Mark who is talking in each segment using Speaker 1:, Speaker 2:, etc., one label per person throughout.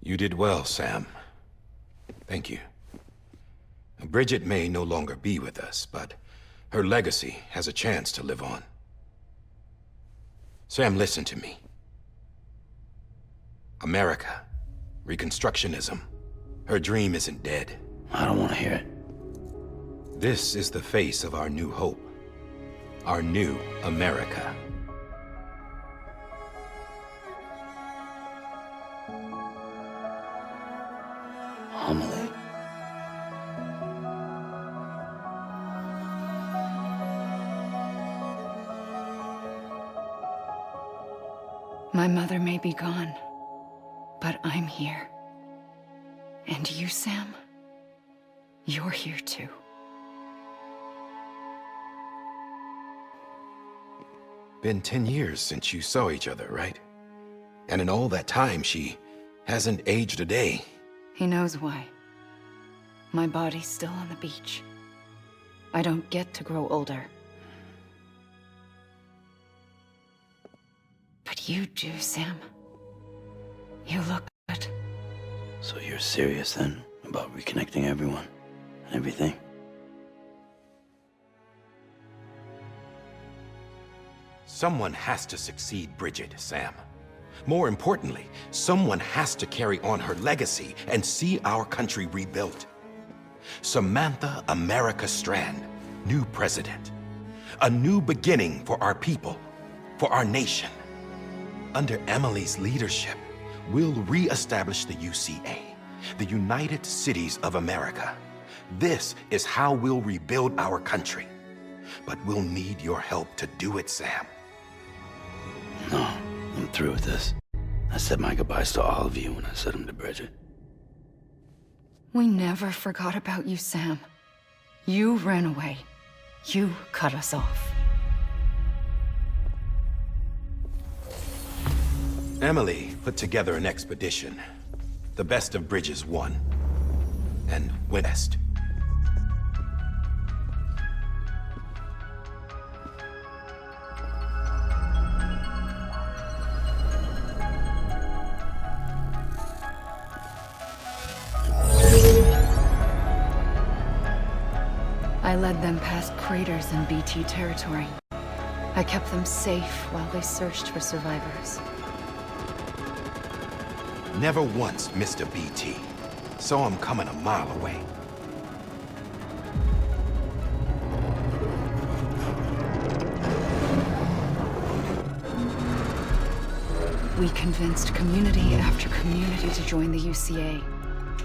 Speaker 1: You did well, Sam. Thank you. Bridget may no longer be with us, but her legacy has a chance to live on. Sam, listen to me. America, Reconstructionism. Her dream isn't dead.
Speaker 2: I don't want to hear it.
Speaker 1: This is the face of our new hope. Our new America.
Speaker 2: Homily.
Speaker 3: My mother may be gone, but I'm here. And you, Sam, you're here too.
Speaker 1: Been 10 years since you saw each other, right? And in all that time, she hasn't aged a day.
Speaker 3: He knows why. My body's still on the beach. I don't get to grow older. But you do, Sam. You look good.
Speaker 2: So you're serious then about reconnecting everyone and everything?
Speaker 1: Someone has to succeed Bridget, Sam. More importantly, someone has to carry on her legacy and see our country rebuilt. Samantha America Strand, new president. A new beginning for our people, for our nation. Under Emily's leadership, we'll re-establish the UCA, the United Cities of America. This is how we'll rebuild our country. But we'll need your help to do it, Sam.
Speaker 2: No, I'm through with this. I said my goodbyes to all of you when I said them to Bridget.
Speaker 3: We never forgot about you, Sam. You ran away. You cut us off.
Speaker 1: Emily put together an expedition. The best of Bridges won. And went west.
Speaker 3: I led them past craters in BT territory. I kept them safe while they searched for survivors.
Speaker 1: Never once missed a BT. Saw him coming a mile away.
Speaker 3: We convinced community after community to join the UCA,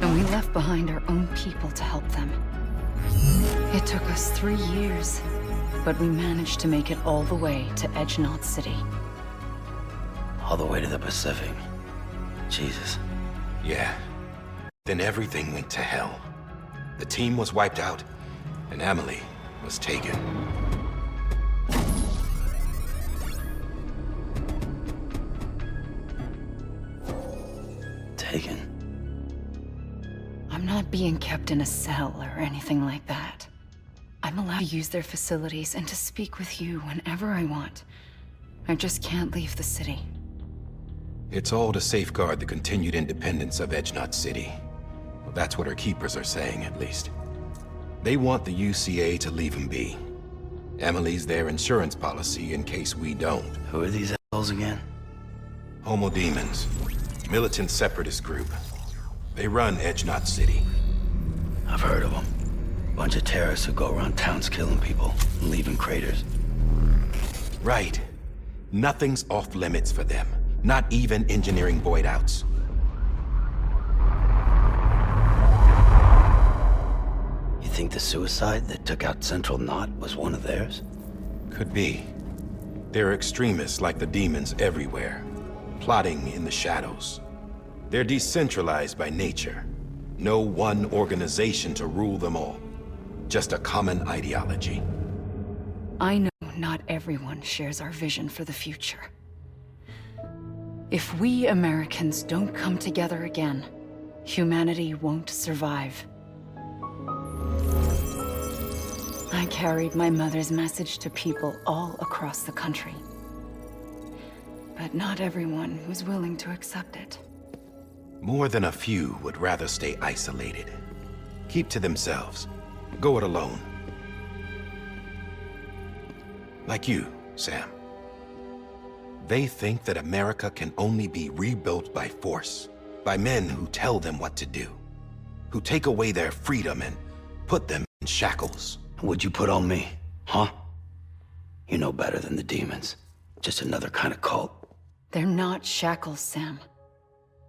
Speaker 3: and we left behind our own people to help them. It took us 3 years, but we managed to make it all the way to Edgenot City.
Speaker 2: All the way to the Pacific. Jesus.
Speaker 1: Yeah. Then everything went to hell. The team was wiped out, and Emily was taken.
Speaker 2: Taken?
Speaker 3: I'm not being kept in a cell or anything like that. I'm allowed to use their facilities and to speak with you whenever I want. I just can't leave the city.
Speaker 1: It's all to safeguard the continued independence of Edgenot City. Well, that's what our keepers are saying, at least. They want the UCA to leave him be. Emily's their insurance policy in case we don't.
Speaker 2: Who are these assholes again?
Speaker 1: Homo Demons. Militant separatist group. They run Edgenot City.
Speaker 2: I've heard of them. Bunch of terrorists who go around towns killing people and leaving craters.
Speaker 1: Right. Nothing's off limits for them. Not even engineering void outs.
Speaker 2: You think the suicide that took out Central Knot was one of theirs?
Speaker 1: Could be. There are extremists like the demons everywhere, plotting in the shadows. They're decentralized by nature. No one organization to rule them all. Just a common ideology.
Speaker 3: I know not everyone shares our vision for the future. If we Americans don't come together again, humanity won't survive. I carried my mother's message to people all across the country. But not everyone was willing to accept it.
Speaker 1: More than a few would rather stay isolated. Keep to themselves. Go it alone. Like you, Sam. They think that America can only be rebuilt by force, by men who tell them what to do, who take away their freedom and put them in shackles.
Speaker 2: What'd you put on me, huh? You know better than the demons. Just another kind of cult.
Speaker 3: They're not shackles, Sam.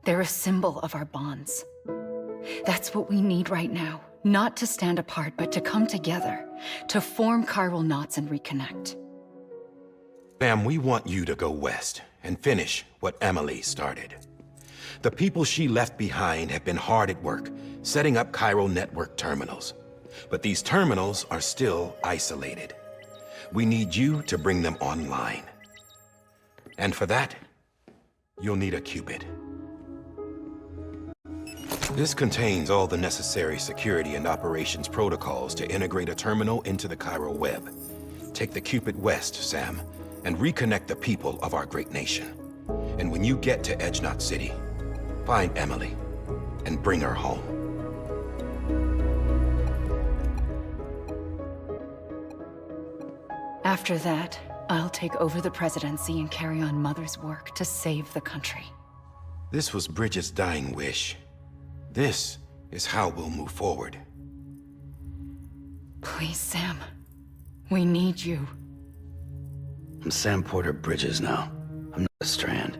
Speaker 3: They're a symbol of our bonds. That's what we need right now. Not to stand apart, but to come together, to form chiral knots and reconnect.
Speaker 1: Sam, we want you to go west and finish what Emily started. The people she left behind have been hard at work, setting up chiral network terminals. But these terminals are still isolated. We need you to bring them online. And for that, you'll need a Cupid. This contains all the necessary security and operations protocols to integrate a terminal into the chiral web. Take the Cupid west, Sam, and reconnect the people of our great nation. And when you get to Edge Knot City, find Emily and bring her home.
Speaker 3: After that, I'll take over the presidency and carry on Mother's work to save the country.
Speaker 1: This was Bridget's dying wish. This is how we'll move forward.
Speaker 3: Please, Sam. We need you.
Speaker 2: I'm Sam Porter Bridges now. I'm not a Strand.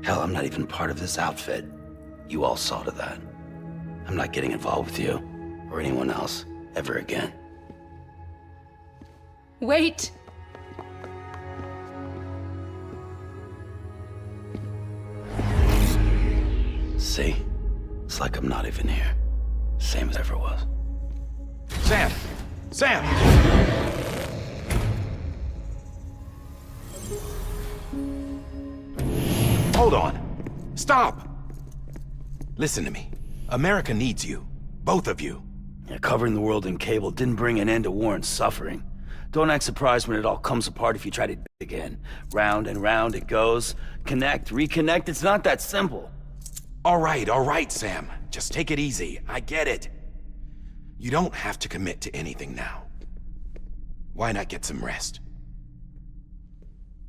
Speaker 2: Hell, I'm not even part of this outfit. You all saw to that. I'm not getting involved with you, or anyone else, ever again.
Speaker 3: Wait!
Speaker 2: See? It's like I'm not even here. Same as ever was.
Speaker 1: Sam! Sam! Hold on. Stop! Listen to me. America needs you. Both of you.
Speaker 2: Yeah, covering the world in cable didn't bring an end to war and suffering. Don't act surprised when it all comes apart if you try to dig again. Round and round it goes. Connect, reconnect, it's not that simple.
Speaker 1: All right, Sam. Just take it easy. I get it. You don't have to commit to anything now. Why not get some rest?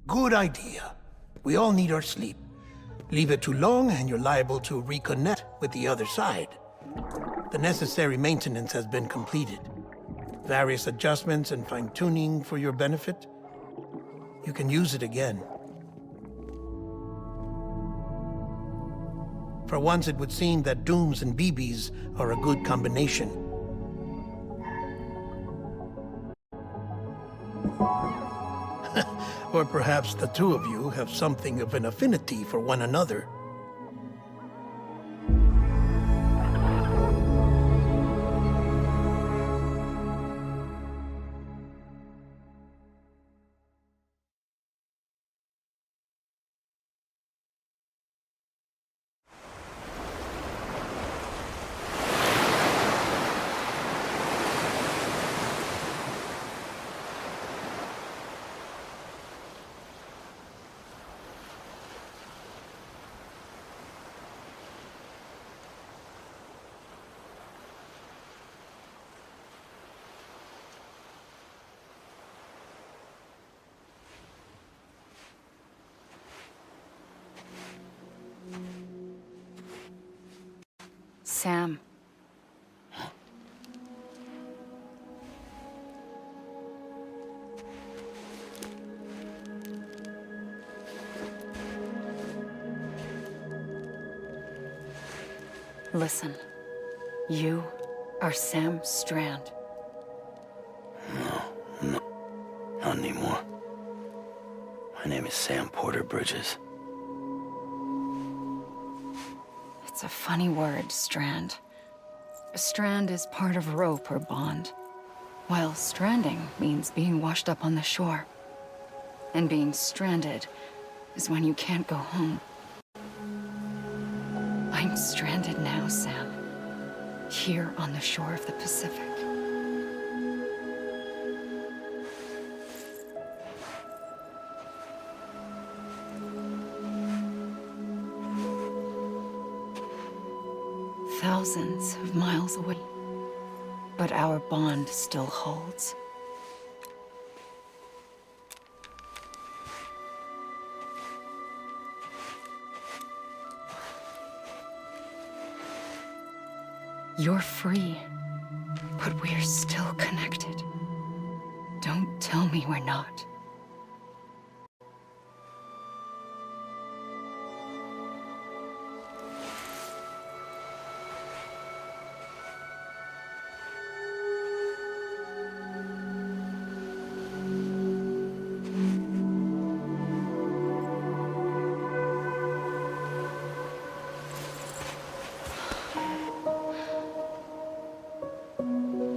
Speaker 4: Good idea. We all need our sleep. Leave it too long and you're liable to reconnect with the other side. The necessary maintenance has been completed. Various adjustments and fine-tuning for your benefit. You can use it again. For once, it would seem that Dooms and BBs are a good combination. Or perhaps the two of you have something of an affinity for one another.
Speaker 3: Sam. Listen. You are Sam Strand.
Speaker 2: No, not anymore. My name is Sam Porter Bridges.
Speaker 3: It's a funny word, strand. A strand is part of rope or bond, while stranding means being washed up on the shore. And being stranded is when you can't go home. I'm stranded now, Sam. Here on the shore of the Pacific. thousands of miles away. But our bond still holds. You're free, but we're still connected. Don't tell me we're not.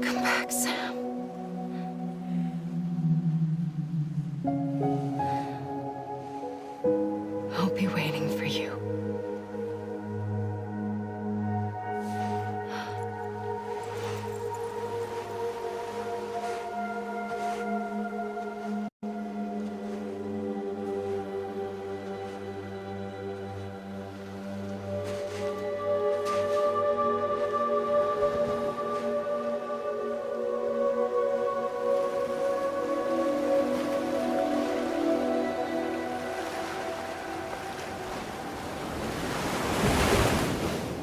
Speaker 3: Come back, Sam. I'll be waiting for you.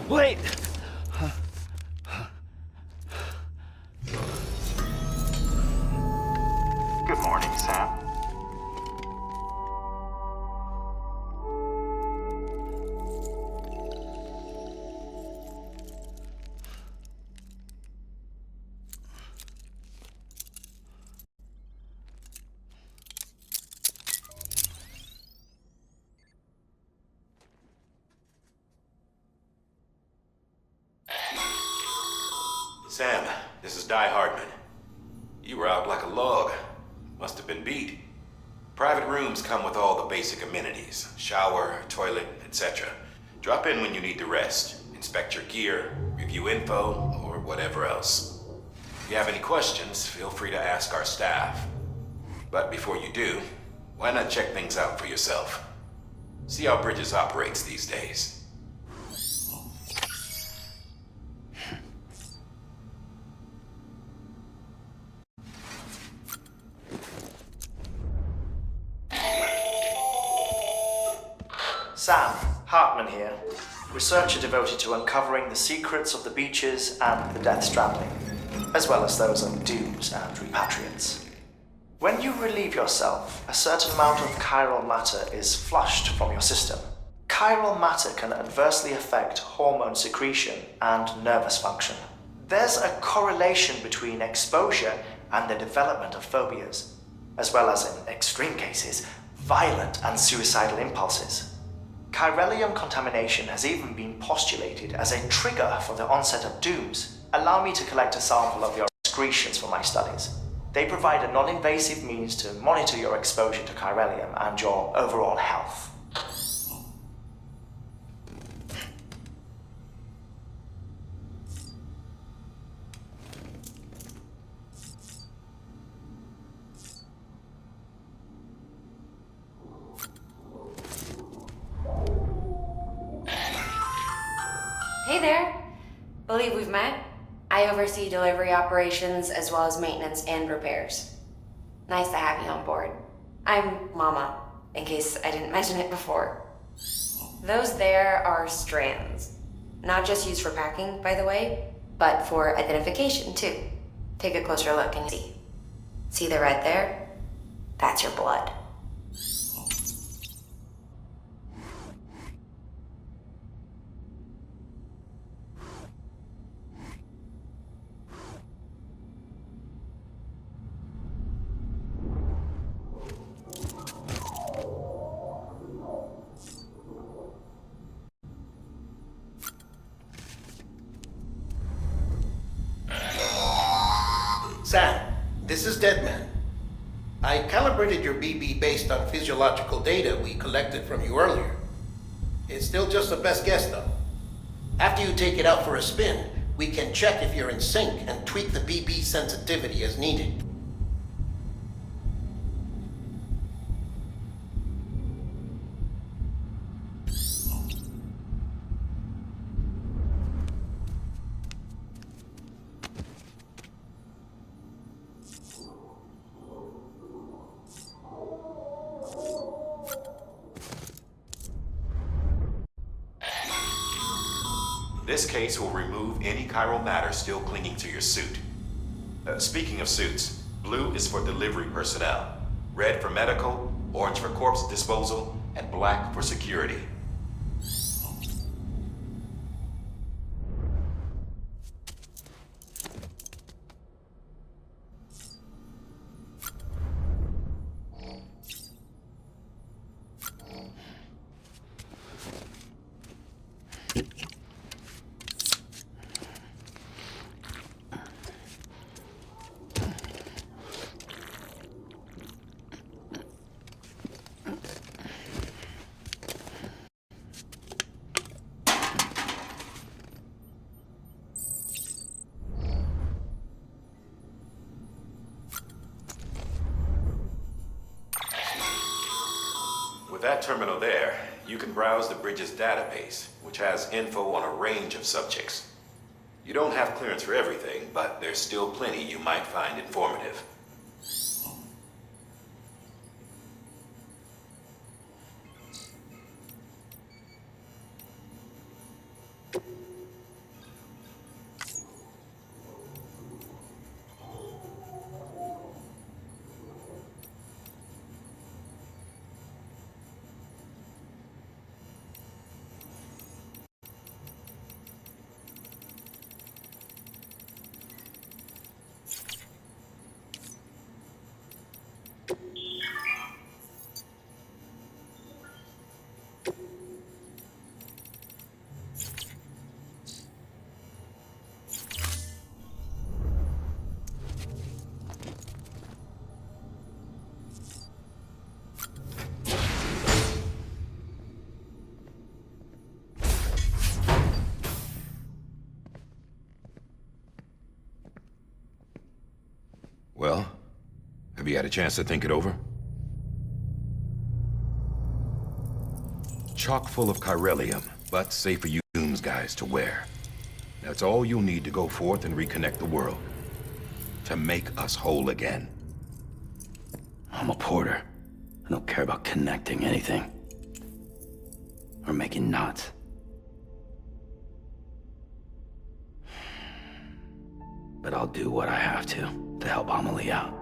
Speaker 5: Wait!
Speaker 6: Good morning, Sam.
Speaker 1: Sam, this is Die Hardman. You were out like a log. Must have been beat. Private rooms come with all the basic amenities. Shower, toilet, etc. Drop in when you need to rest. Inspect your gear, review info, or whatever else. If you have any questions, feel free to ask our staff. But before you do, why not check things out for yourself? See how Bridges operates these days.
Speaker 5: Sam, Hartman here, researcher devoted to uncovering the secrets of the beaches and the Death Stranding, as well as those of dooms and repatriates. When you relieve yourself, a certain amount of chiral matter is flushed from your system. Chiral matter can adversely affect hormone secretion and nervous function. There's a correlation between exposure and the development of phobias, as well as, in extreme cases, violent and suicidal impulses. Chiralium contamination has even been postulated as a trigger for the onset of dooms. Allow me to collect a sample of your excretions for my studies. They provide a non-invasive means to monitor your exposure to chiralium and your overall health.
Speaker 7: Hey there! Believe we've met. I oversee delivery operations as well as maintenance and repairs. Nice to have you on board. I'm Mama, in case I didn't mention it before. Those there are strands. Not just used for packing, by the way, but for identification too. Take a closer look and see. See the red there? That's your blood.
Speaker 4: Sam, this is Deadman. I calibrated your BB based on physiological data we collected from you earlier. It's still just a best guess, though. After you take it out for a spin, we can check if you're in sync and tweak the BB sensitivity as needed.
Speaker 1: This case will remove any chiral matter still clinging to your suit. Speaking of suits, blue is for delivery personnel, red for medical, orange for corpse disposal, and black for security. With that terminal there, you can browse the bridge's database, which has info on a range of subjects. You don't have clearance for everything, but there's still plenty you might find informative. Well, have you had a chance to think it over? Chock full of chiralium, but safe for you Dooms guys to wear. That's all you'll need to go forth and reconnect the world. To make us whole again.
Speaker 2: I'm a porter. I don't care about connecting anything. Or making knots. But I'll do what I have to help Amelie out.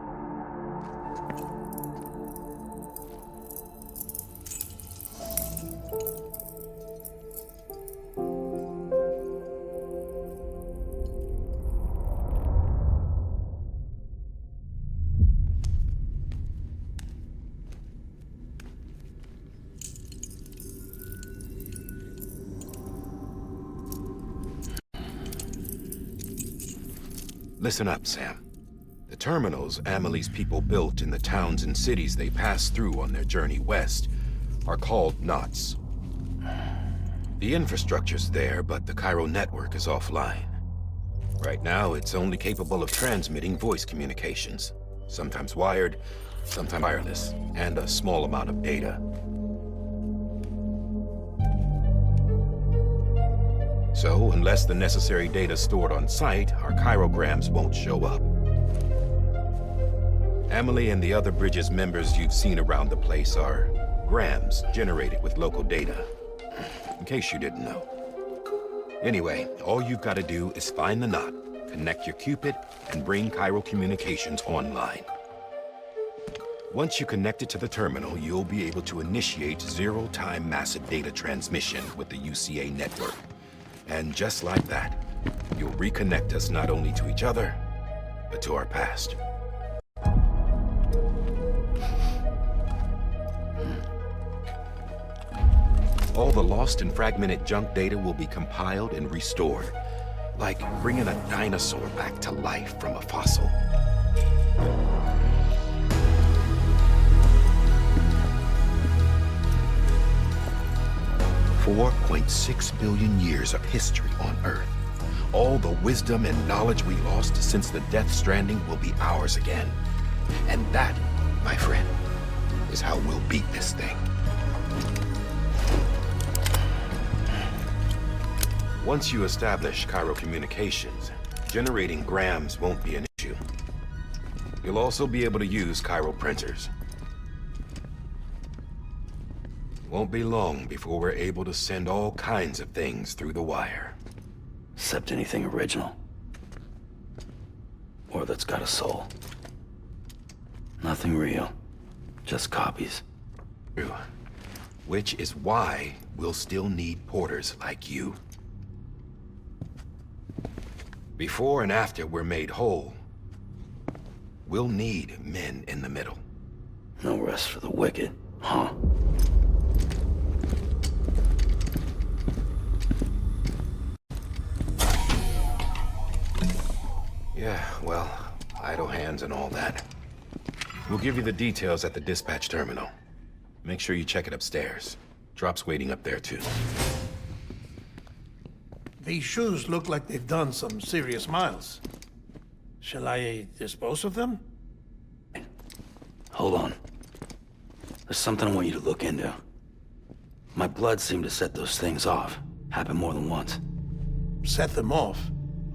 Speaker 1: Listen up, Sam. The terminals Amelie's people built in the towns and cities they passed through on their journey west are called knots. The infrastructure's there, but the Cairo network is offline. Right now, it's only capable of transmitting voice communications, sometimes wired, sometimes wireless, and a small amount of data. So, unless the necessary data's stored on site, our chirograms won't show up. Amelie and the other Bridges members you've seen around the place are grams generated with local data, in case you didn't know. Anyway, all you've got to do is find the knot, connect your Cupid, and bring Cairo communications online. Once you connect it to the terminal, you'll be able to initiate zero-time massive data transmission with the UCA network. And just like that, you'll reconnect us not only to each other, but to our past. All the lost and fragmented junk data will be compiled and restored, like bringing a dinosaur back to life from a fossil. $4.6 billion years of history on Earth. All the wisdom and knowledge we lost since the Death Stranding will be ours again. And that, my friend, is how we'll beat this thing. Once you establish Cairo communications, generating grams won't be an issue. You'll also be able to use Cairo printers. Won't be long before we're able to send all kinds of things through the wire.
Speaker 2: Except anything original. Or that's got a soul. Nothing real. Just copies.
Speaker 1: True. Which is why we'll still need porters like you. Before and after we're made whole, we'll need men in the middle.
Speaker 2: No rest for the wicked, huh?
Speaker 1: Yeah, well, idle hands and all that. We'll give you the details at the dispatch terminal. Make sure you check it upstairs. Drop's waiting up there, too.
Speaker 4: These shoes look like they've done some serious miles. Shall I dispose of them?
Speaker 2: Hold on. There's something I want you to look into. My blood seemed to set those things off. Happened more than once.
Speaker 4: Set them off?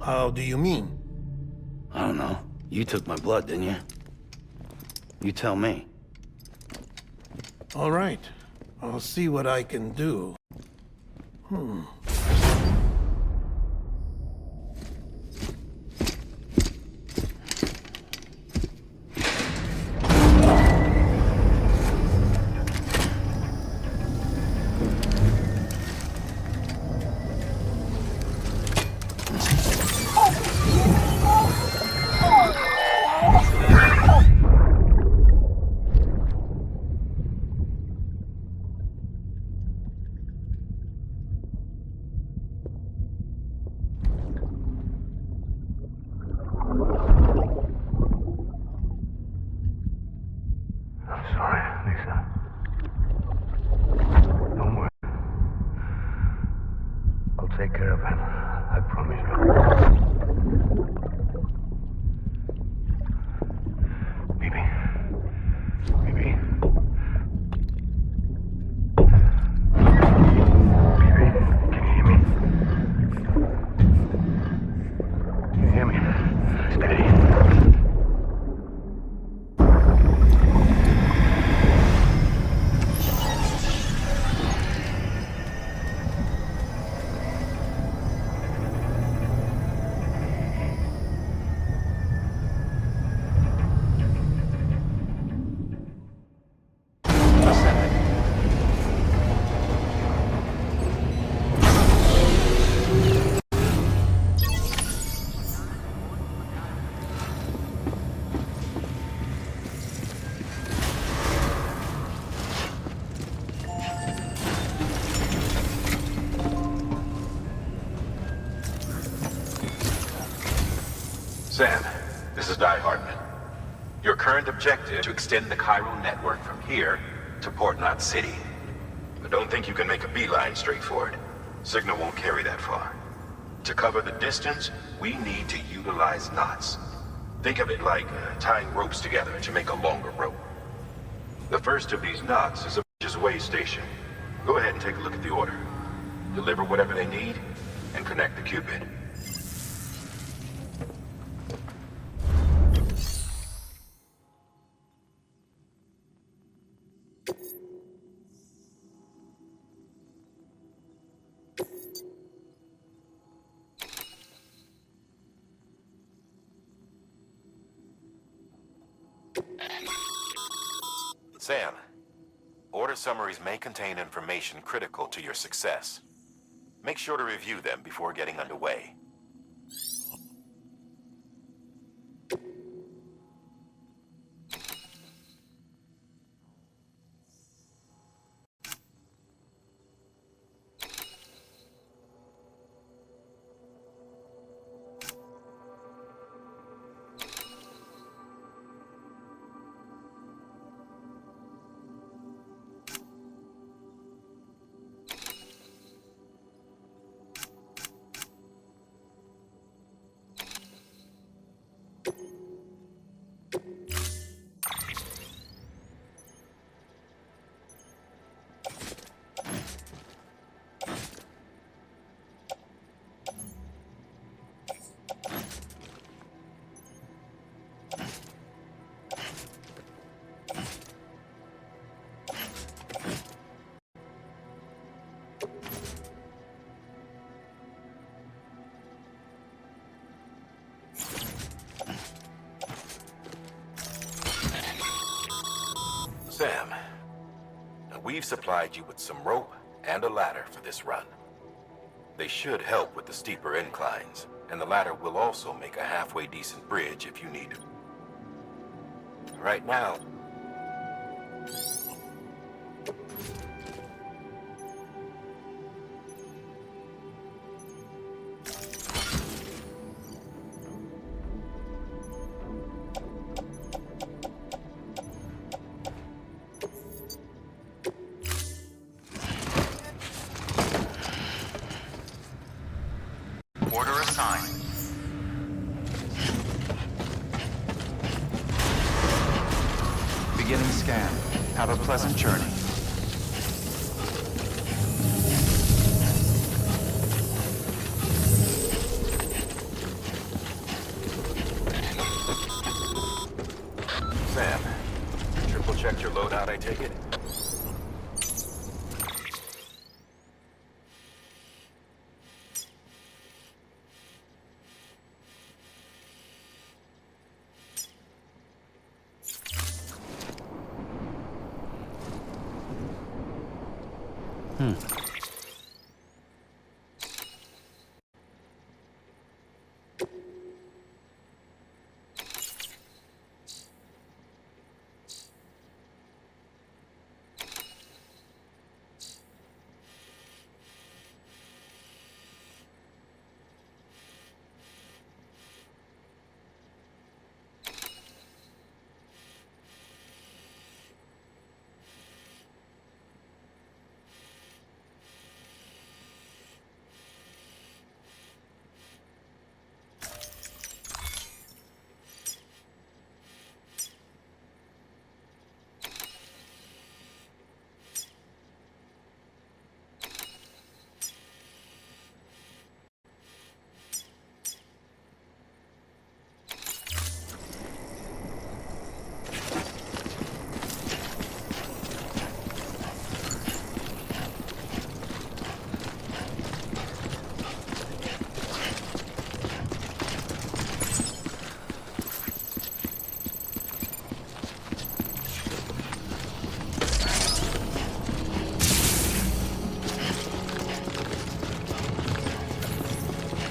Speaker 4: How do you mean?
Speaker 2: I don't know. You took my blood, didn't you? You tell me.
Speaker 4: All right. I'll see what I can do.
Speaker 6: I'm sorry, Lisa. Don't worry. I'll take care of him. I promise you. Baby. Baby. Baby, can you hear me? Can you hear me? Steady.
Speaker 1: Sam, this is Di Hartman. Your current objective to extend the Cairo network from here to Port Knot City. But don't think you can make a beeline straight for it. Signal won't carry that far. To cover the distance, we need to utilize knots. Think of it like tying ropes together to make a longer rope. The first of these knots is a Bridges way station. Go ahead and take a look at the order. Deliver whatever they need, and connect the Cupid. Sam, order summaries may contain information critical to your success. Make sure to review them before getting underway. Sam, now we've supplied you with some rope and a ladder for this run. They should help with the steeper inclines, and the ladder will also make a halfway decent bridge if you need it. Right now,
Speaker 8: Order assigned. Beginning scan. Have a pleasant journey.
Speaker 1: Sam, triple checked your loadout, I take it?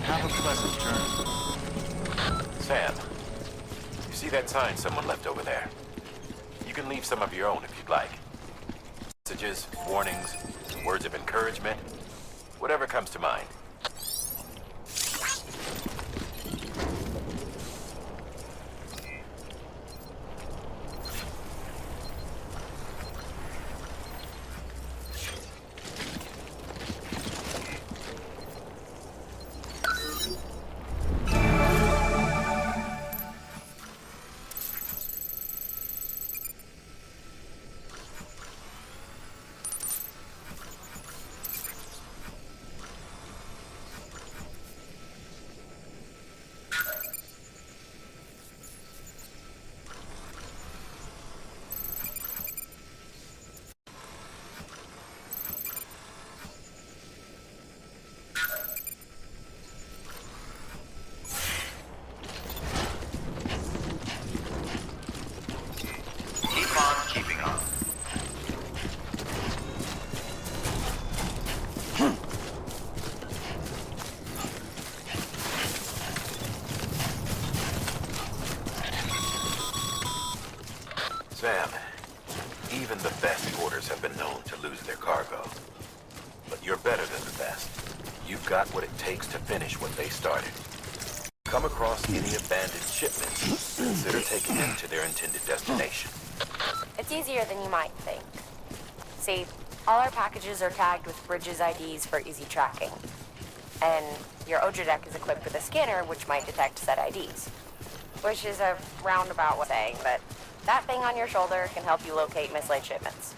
Speaker 8: Have a pleasant journey.
Speaker 1: Sam, you see that sign someone left over there? You can leave some of your own if you'd like. Messages, warnings, words of encouragement, whatever comes to mind.
Speaker 8: Keep on keeping on.
Speaker 1: Sam, even the best porters have been known to lose their cargo. But you're better than the best. You've got what it takes to finish what they started. Come across any abandoned shipments, consider taking them to their intended destination.
Speaker 7: It's easier than you might think. See, all our packages are tagged with Bridges IDs for easy tracking. And your Odra deck is equipped with a scanner which might detect said IDs. Which is a roundabout way of saying, but that thing on your shoulder can help you locate mislaid shipments.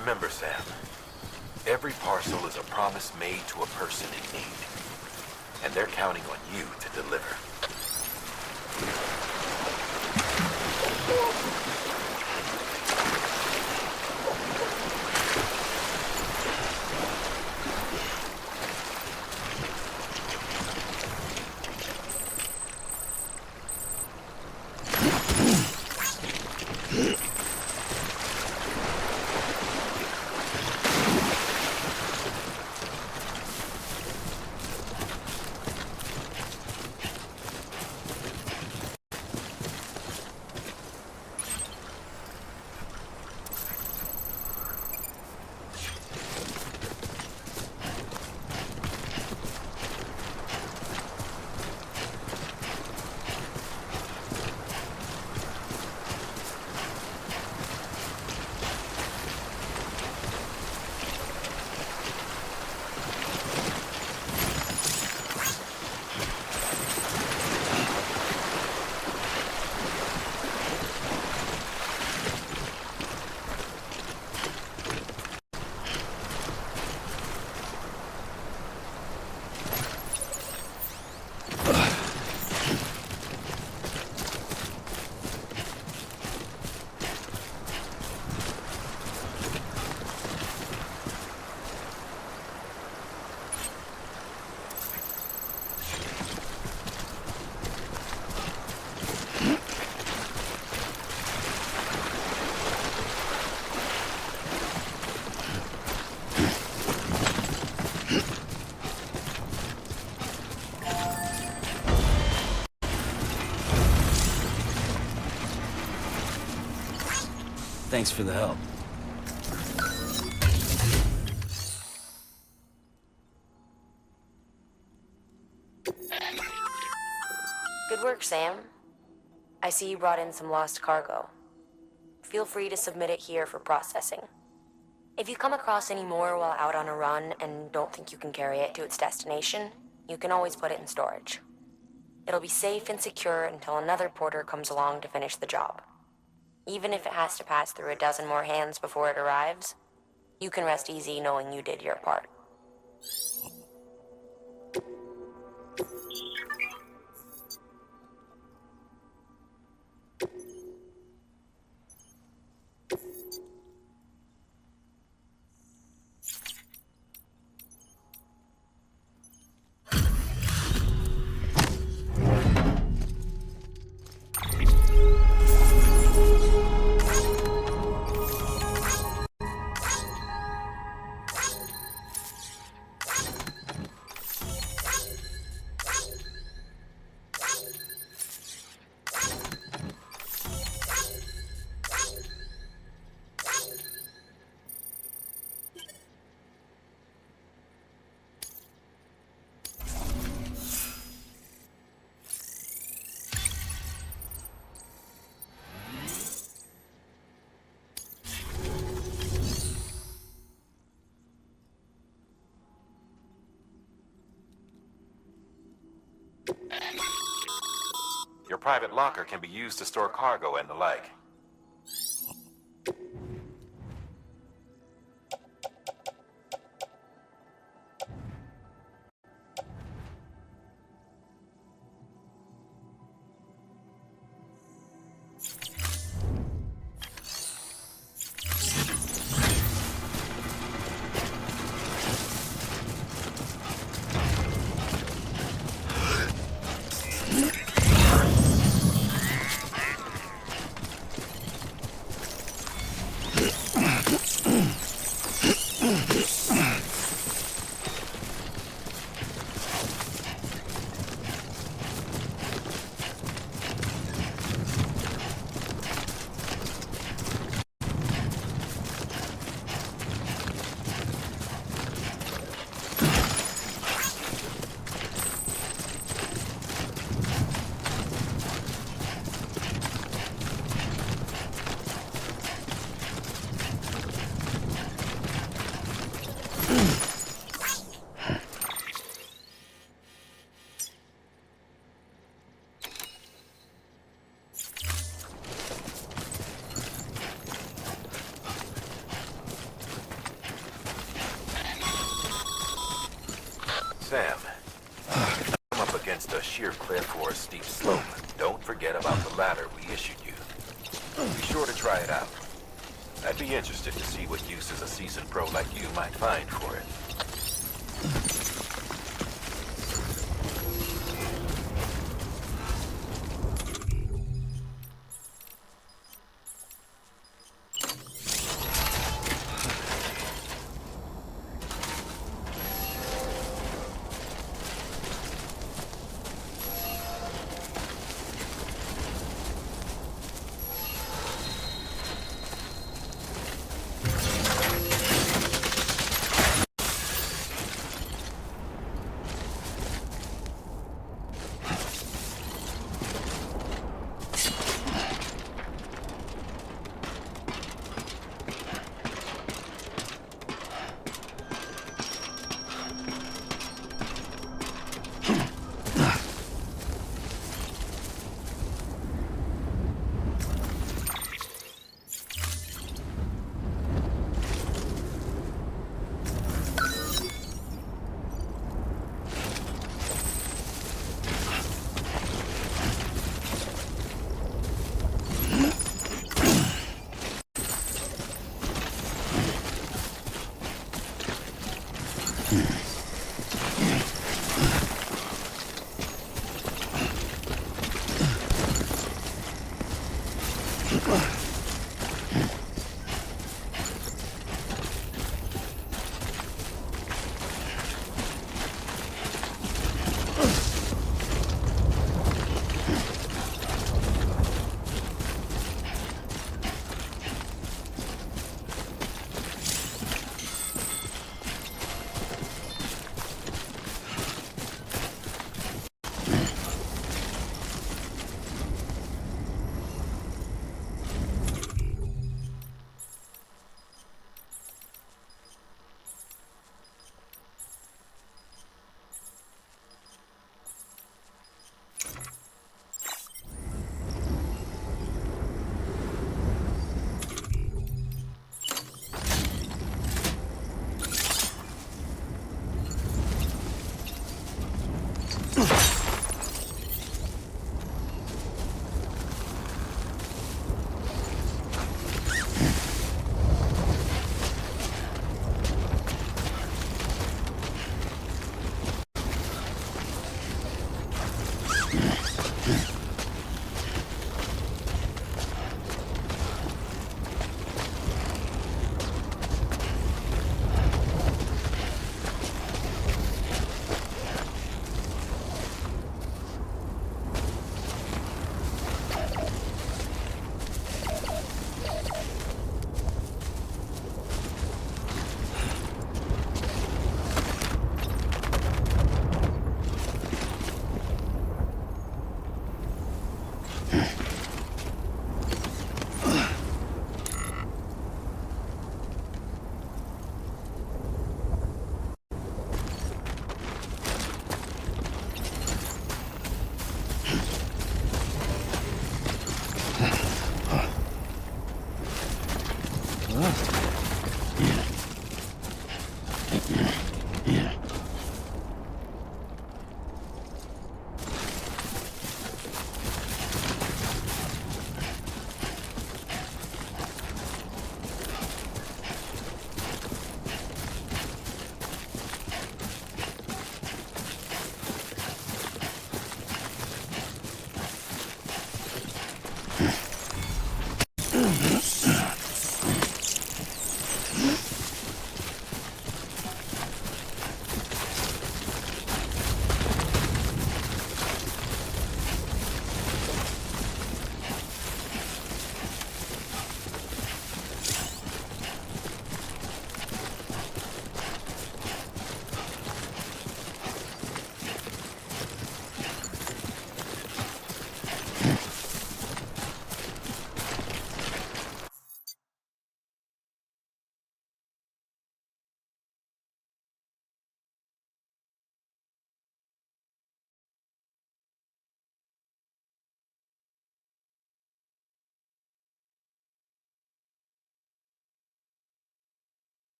Speaker 1: Remember, Sam, every parcel is a promise made to a person in need. And they're counting on you to deliver.
Speaker 2: Thanks for the help.
Speaker 7: Good work, Sam. I see you brought in some lost cargo. Feel free to submit it here for processing. If you come across any more while out on a run and don't think you can carry it to its destination, you can always put it in storage. It'll be safe and secure until another porter comes along to finish the job. Even if it has to pass through a dozen more hands before it arrives, you can rest easy knowing you did your part.
Speaker 1: Your private locker can be used to store cargo and the like. Sam, if you come up against a sheer cliff or a steep slope, don't forget about the ladder we issued you. Be sure to try it out. I'd be interested to see what uses a seasoned pro like you might find for it.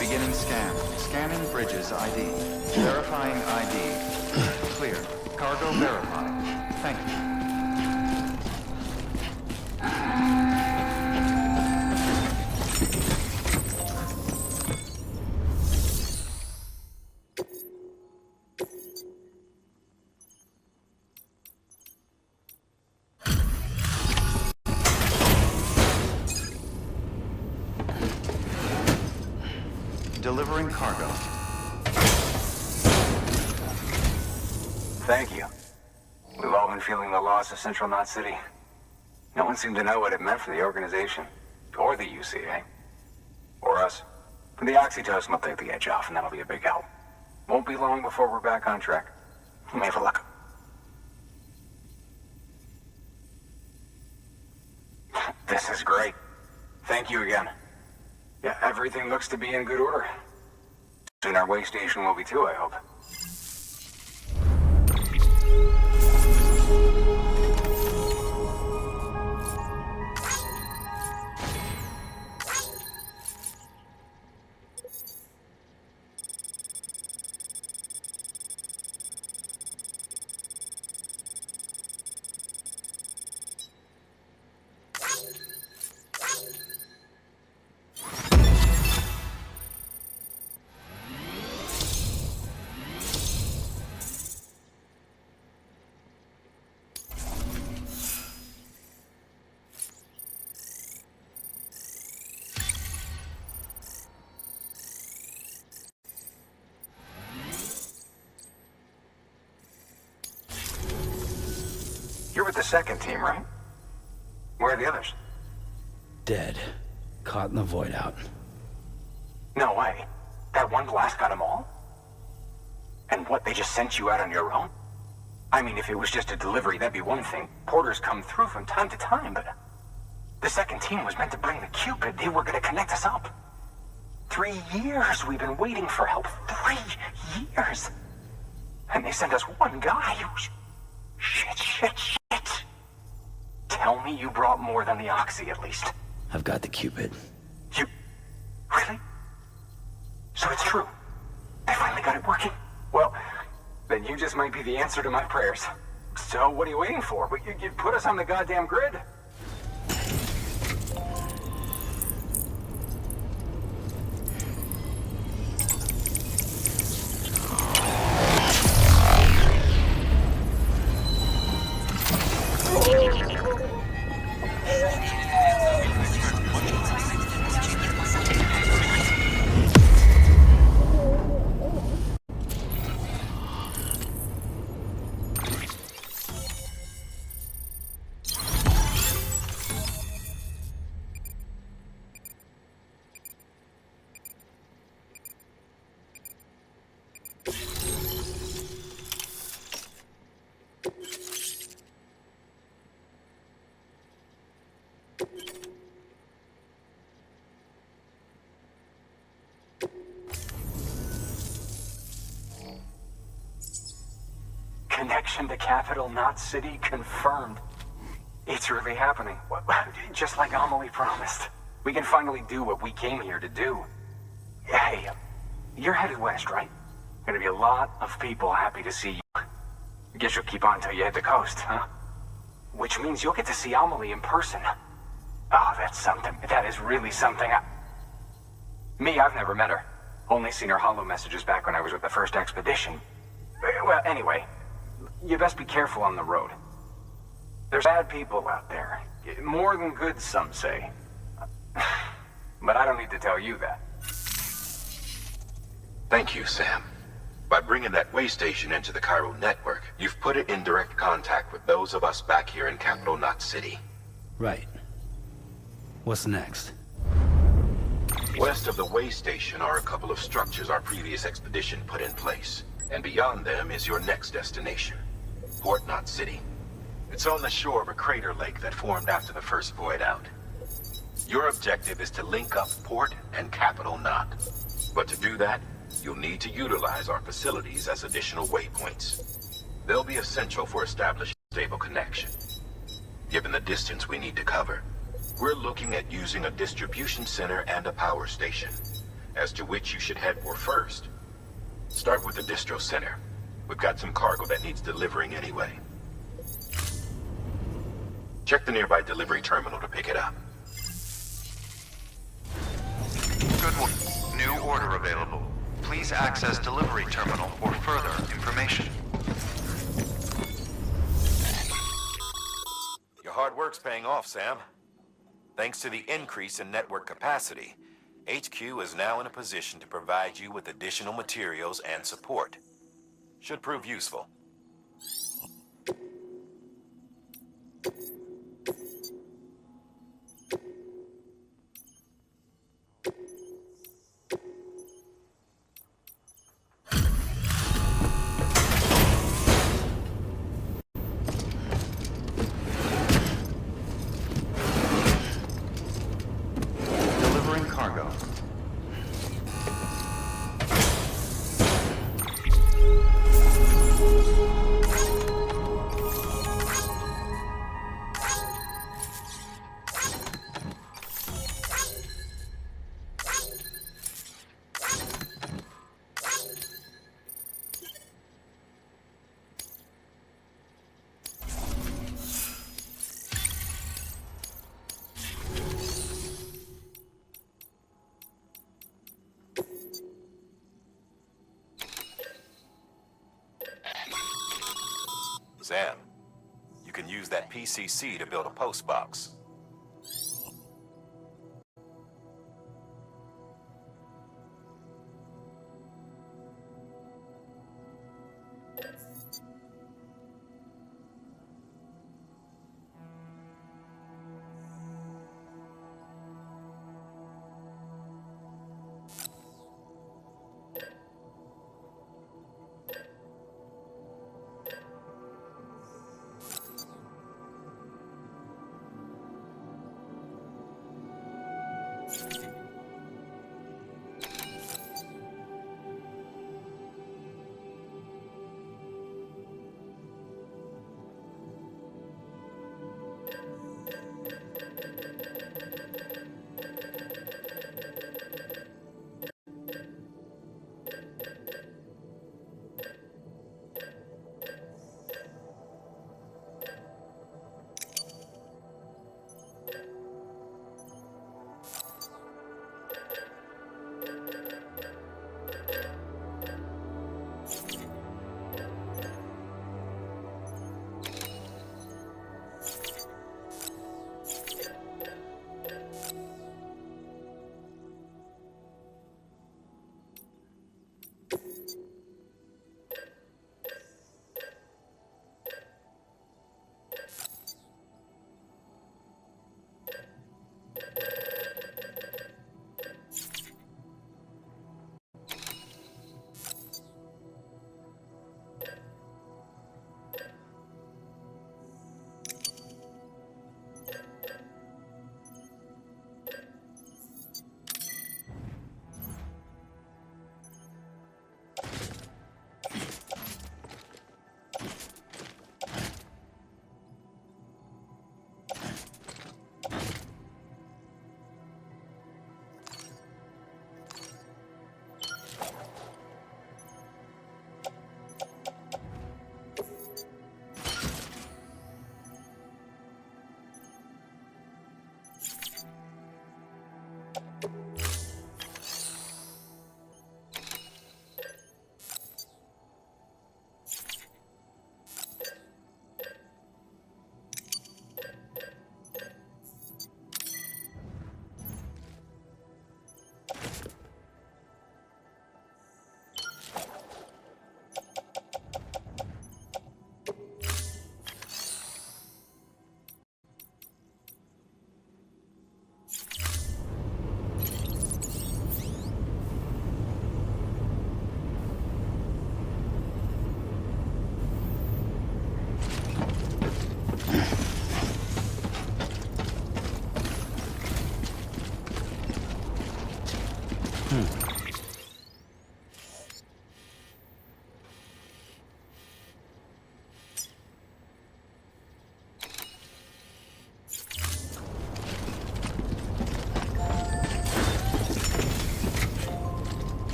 Speaker 8: Beginning scan. Scanning bridges ID. Verifying ID. Clear. Cargo verified. Thank you. Delivering cargo.
Speaker 6: Thank you. We've all been feeling the loss of Central Knot City. No one seemed to know what it meant for the organization, or the UCA, or us. But the oxytocin will take the edge off, and that'll be a big help. Won't be long before we're back on track. You may have luck. This is great. Thank you again. Yeah, everything looks to be in good order. Soon our way station will be too, I hope. You're with the second team, right? Where are the others?
Speaker 2: Dead. Caught in the void out.
Speaker 6: No way. That one blast got them all? And what, they just sent you out on your own? I mean, if it was just a delivery, that'd be one thing. Porters come through from time to time, but... The second team was meant to bring the Cupid. They were gonna connect us up. 3 years we've been waiting for help. 3 years! they send us one guy. Shit. Tell me you brought more than the Oxy, at least.
Speaker 2: I've got the Cupid.
Speaker 6: You... Really? So it's true. They finally got it working. Well, then you just might be the answer to my prayers. So what are you waiting for? You put us on the goddamn grid. Connection to capital, not city, confirmed. It's really happening. Just like Amelie promised. We can finally do what we came here to do. Hey, you're headed west, right? Gonna be a lot of people happy to see you. Guess you'll keep on till you hit the coast, huh? Which means you'll get to see Amelie in person. Oh, that's something. That is really something. I've never met her. Only seen her holo messages back when I was with the first expedition. Well, anyway, you best be careful on the road. There's bad people out there. More than good, some say. But I don't need to tell you that.
Speaker 1: Thank you, Sam. By bringing that way station into the Cairo network, you've put it in direct contact with those of us back here in Capital Knot City.
Speaker 2: Right. What's next?
Speaker 1: West of the way station are a couple of structures our previous expedition put in place. And beyond them is your next destination, Port Knot City. It's on the shore of a crater lake that formed after the first void out. Your objective is to link up Port and Capital Knot. But to do that, you'll need to utilize our facilities as additional waypoints. They'll be essential for establishing a stable connection. Given the distance we need to cover, we're looking at using a distribution center and a power station, as to which you should head for first. Start with the distro center. We've got some cargo that needs delivering anyway. Check the nearby delivery terminal to pick it up.
Speaker 8: Good one. New order available. Please access delivery terminal for further information.
Speaker 1: Your hard work's paying off, Sam. Thanks to the increase in network capacity, HQ is now in a position to provide you with additional materials and support. Should prove useful.
Speaker 8: Delivering cargo.
Speaker 1: Sam, you can use that PCC to build a post box.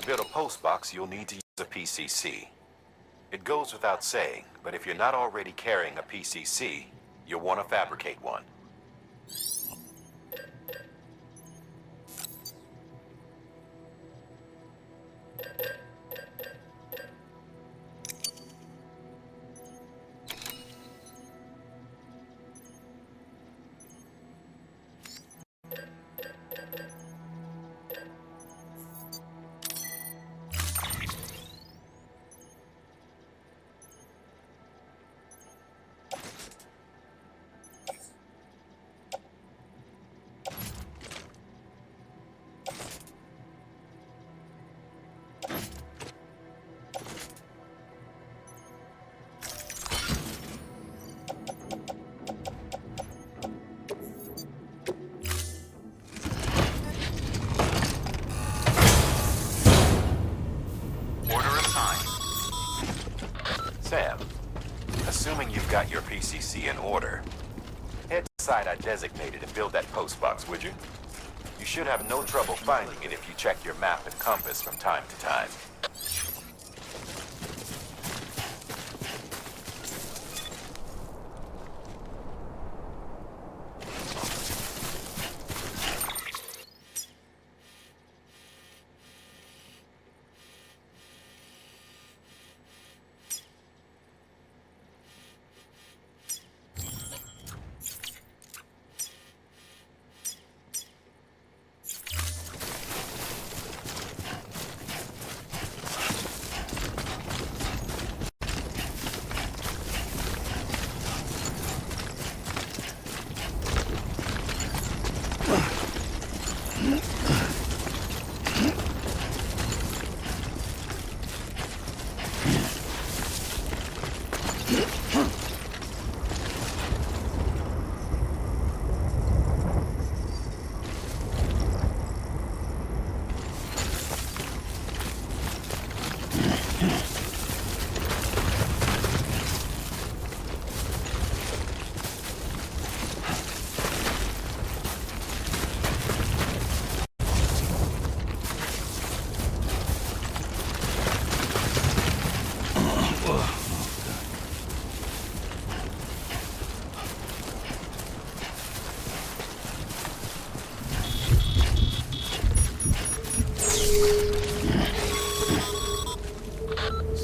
Speaker 1: To build a postbox, you'll need to use a PCC. It goes without saying, but if you're not already carrying a PCC, you'll want to fabricate one. Sam, assuming you've got your PCC in order, head to the site I designated and build that postbox, would you? You should have no trouble finding it if you check your map and compass from time to time.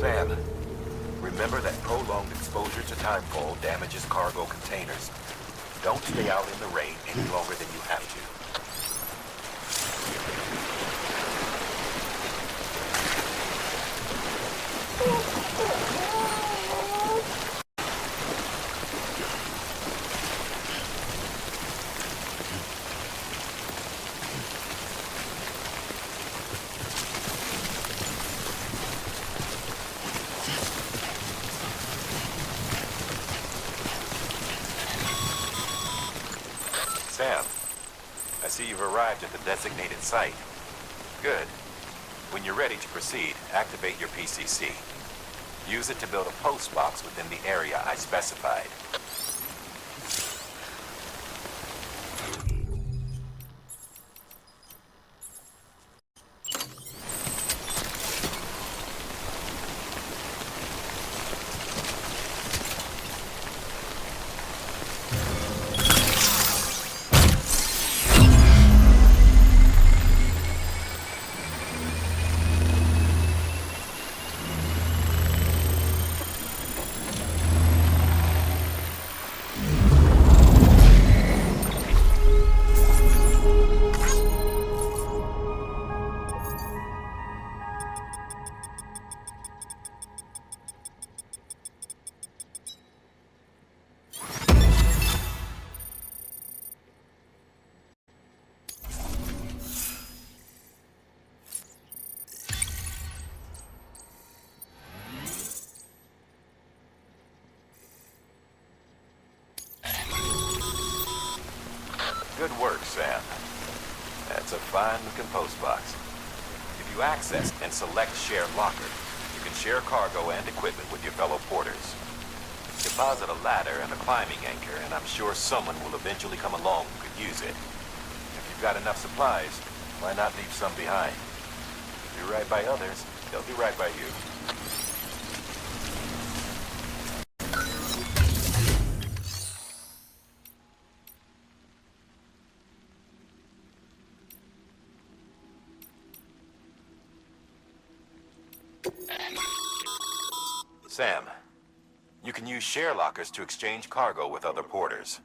Speaker 1: Sam, remember that prolonged exposure to timefall damages cargo containers. Don't stay out in the rain any longer than you have to. Sam, I see you've arrived at the designated site. Good. When you're ready to proceed, activate your PCC. Use it to build a post box within the area I specified. Good work, Sam. That's a fine-looking post box. If you access and select Share Locker, you can share cargo and equipment with your fellow porters. Deposit a ladder and a climbing anchor, and I'm sure someone will eventually come along who could use it. If you've got enough supplies, why not leave some behind? Do right by others, they'll do right by you. Sam, you can use share lockers to exchange cargo with other porters.